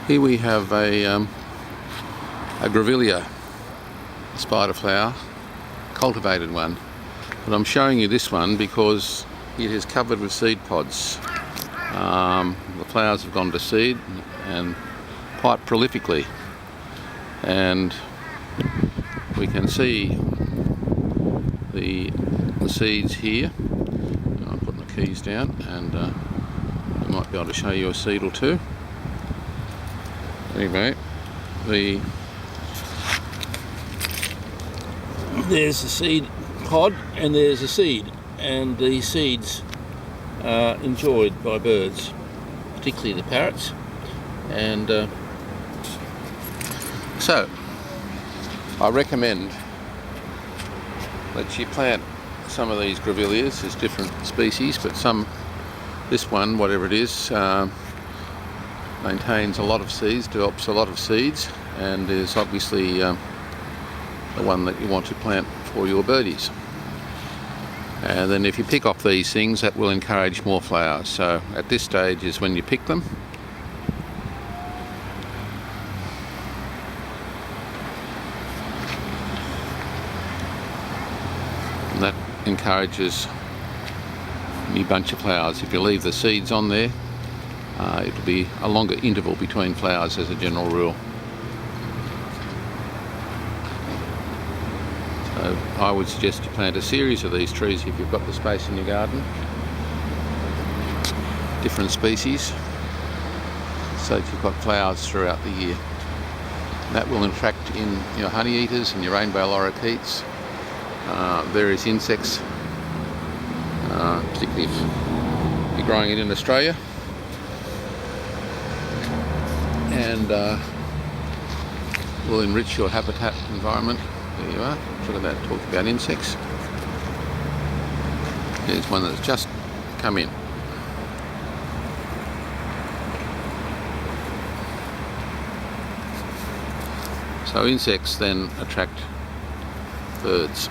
Here we have a Grevillea spider flower, cultivated one. But I'm showing you this one because it is covered with seed pods. The flowers have gone to seed and quite prolifically. And we can see the seeds here. I'm putting the keys down, and I might be able to show you a seed or two. Anyway, there's a seed pod and there's a seed, and the seeds are enjoyed by birds, particularly the parrots. And so I recommend that you plant some of these Grevilleas. There's different species, but this one, whatever it is, maintains a lot of seeds, develops a lot of seeds, and is obviously the one that you want to plant for your birdies. And then if you pick off these things, that will encourage more flowers. So at this stage is when you pick them. And that encourages a new bunch of flowers. If you leave the seeds on there, it'll be a longer interval between flowers as a general rule. So I would suggest you plant a series of these trees if you've got the space in your garden. Different species, so that you've got flowers throughout the year. And that will attract in your honey eaters and your rainbow lorikeets, various insects, particularly if you're growing it in Australia. And will enrich your habitat environment. There you are. Look at that, talking about insects. Here's one that's just come in. So insects then attract birds.